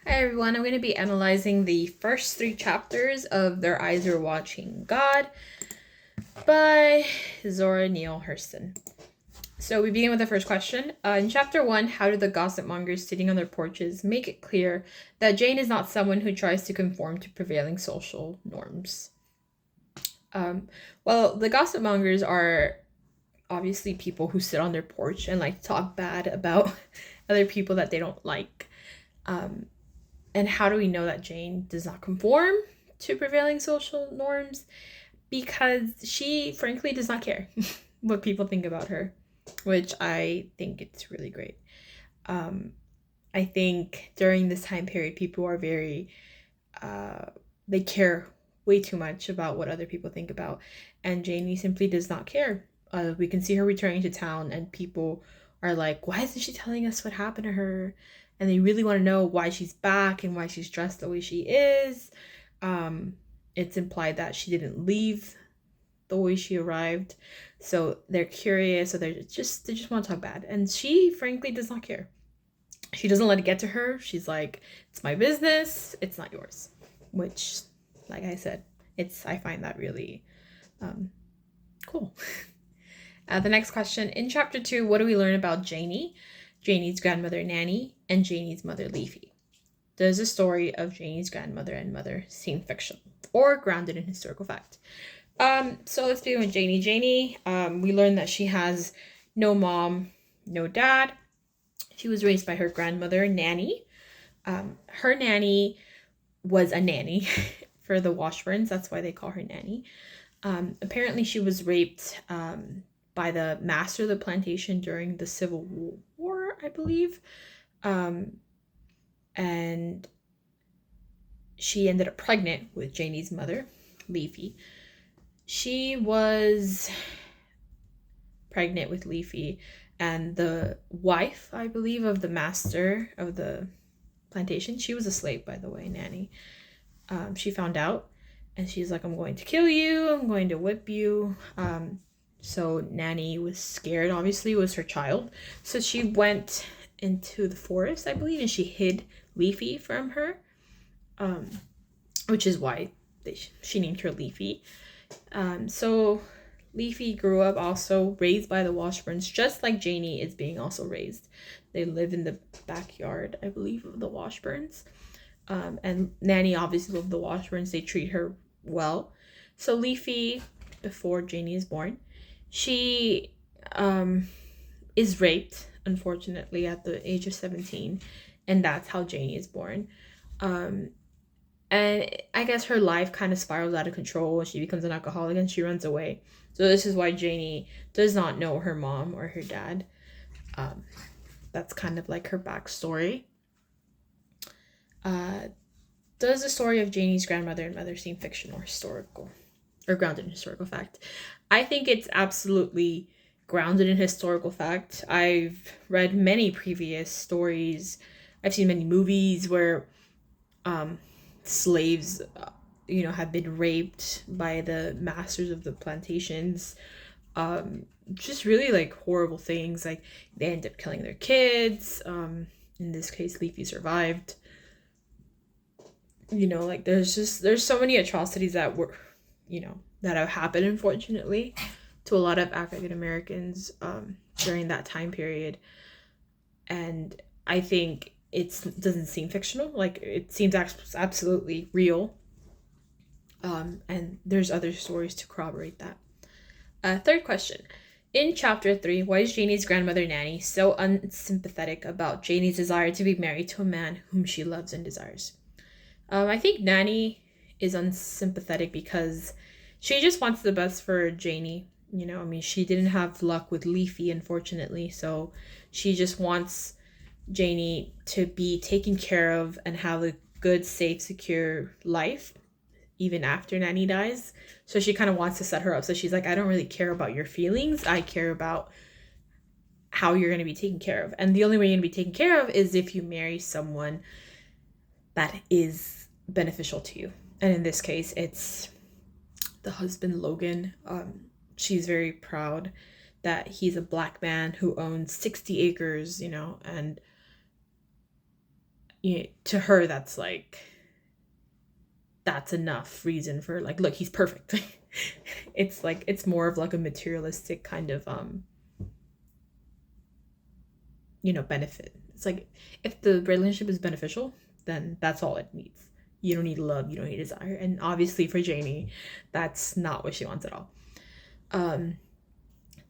Hi everyone, I'm going to be analyzing the first three chapters of Their Eyes Are Watching God by Zora Neale Hurston. So we begin with the first question. In chapter 1, how do the gossip mongers sitting on their porches make it clear that Jane is not someone who tries to conform to prevailing social norms? Well, the gossip mongers are obviously people who sit on their porch and like talk bad about other people that they don't like. And how do we know that Jane does not conform to prevailing social norms? Because she frankly does not care what people think about her, which I think it's really great. I think during this time period, people are very, they care way too much about what other people think about. And Janie simply does not care. We can see her returning to town, and people are like, why isn't she telling us what happened to her? And they really want to know why she's back and why she's dressed the way she is. It's implied that she didn't leave the way she arrived, so they're curious. So they just want to talk bad, and she frankly does not care. She doesn't let it get to her. She's like, it's my business, it's not yours. Which, like I said, I find that really cool. The next question. In chapter 2, what do we learn about Janie, Janie's grandmother Nanny, and Janie's mother Leafy? Does the story of Janie's grandmother and mother seem fictional or grounded in historical fact? So let's begin with Janie. Janie, we learn that she has no mom, no dad. She was raised by her grandmother, Nanny. Her nanny was a nanny for the Washburns. That's why they call her Nanny. Apparently, she was raped by the master of the plantation during the Civil War, I believe. And she ended up pregnant with Janie's mother, Leafy. She was pregnant with Leafy, and the wife, I believe, of the master of the plantation, she was a slave, by the way, Nanny. She found out, and she's like, I'm going to kill you, I'm going to whip you. So Nanny was scared, obviously, it was her child. So she went into the forest, I believe, and she hid Leafy from her, which is why she named her Leafy. So Leafy grew up also raised by the Washburns, just like Janie is being also raised. They live in the backyard, I believe, of the Washburns. And Nanny obviously loved the Washburns. They treat her well. So Leafy, before Janie is born, she is raped, unfortunately, at the age of 17. And that's how Janie is born. And I guess her life kind of spirals out of control. She becomes an alcoholic and she runs away. So this is why Janie does not know her mom or her dad. That's kind of like her backstory. Does the story of Janie's grandmother and mother seem fictional or historical? Or grounded in historical fact? I think it's absolutely grounded in historical fact. I've read many previous stories. I've seen many movies where slaves have been raped by the masters of the plantations. Just really like horrible things, like they end up killing their kids. In this case, Leafy survived. Like there's so many atrocities that were that have happened, unfortunately, to a lot of African Americans during that time period. And I think it doesn't seem fictional. Like it seems absolutely real. And there's other stories to corroborate that. Third question. In chapter 3, why is Janie's grandmother Nanny so unsympathetic about Janie's desire to be married to a man whom she loves and desires? I think Nanny is unsympathetic because she just wants the best for Janie. She didn't have luck with Leafy, unfortunately, so she just wants Janie to be taken care of and have a good, safe, secure life even after Nanny dies. So she kind of wants to set her up. So she's like, I don't really care about your feelings. I care about how you're going to be taken care of. And the only way you're going to be taken care of is if you marry someone that is beneficial to you. And in this case, it's the husband, Logan. She's very proud that he's a black man who owns 60 acres, and to her, that's like, that's enough reason for like, look, he's perfect. It's like, it's more of like a materialistic kind of benefit. It's like, if the relationship is beneficial, then that's all it needs. You don't need love, you don't need desire. And obviously for Janie, that's not what she wants at all.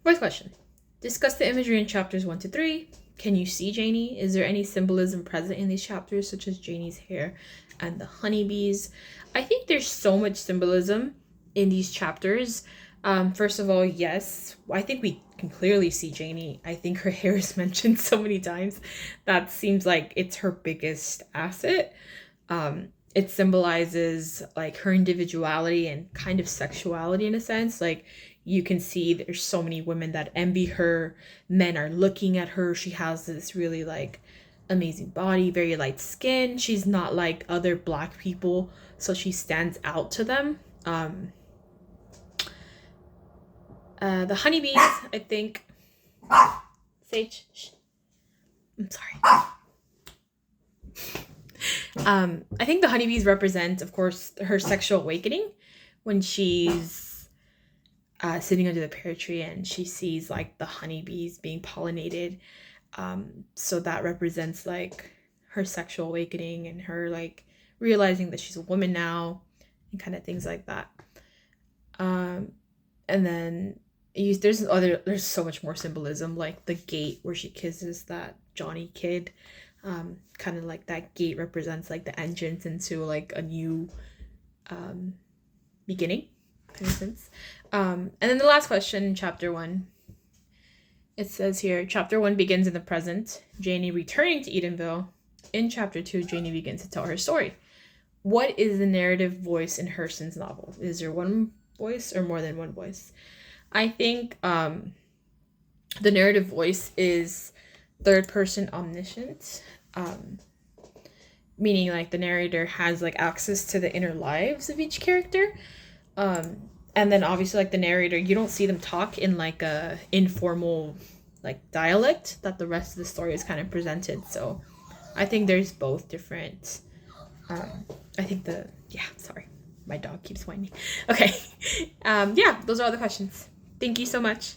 Fourth question. Discuss the imagery in chapters 1 to 3. Can you see Janie? Is there any symbolism present in these chapters, such as Janie's hair and the honeybees? I think there's so much symbolism in these chapters. First of all, yes, I think we can clearly see Janie. I think her hair is mentioned so many times. That seems like it's her biggest asset. It symbolizes like her individuality and kind of sexuality in a sense. Like, you can see there's so many women that envy her. Men are looking at her. She has this really like amazing body, very light skin. She's not like other Black people, so she stands out to them. The honeybees, I think. Sage, shh. I'm sorry. I think the honeybees represent, of course, her sexual awakening when she's sitting under the pear tree and she sees like the honeybees being pollinated. So that represents like her sexual awakening and her like realizing that she's a woman now and kind of things like that. And then there's so much more symbolism, like the gate where she kisses that Johnny kid. Kind of like that gate represents like the entrance into like a new beginning, in a sense. And then the last question in chapter 1, it says here, chapter 1 begins in the present, Janie returning to Edenville. In chapter 2, Janie begins to tell her story. What is the narrative voice in Hurston's novel? Is there one voice or more than one voice? I think the narrative voice is third person omniscient, meaning like the narrator has like access to the inner lives of each character. And then obviously like the narrator, you don't see them talk in like a informal like dialect that the rest of the story is kind of presented. So I think there's both different, sorry, my dog keeps whining. Okay. Those are all the questions. Thank you so much.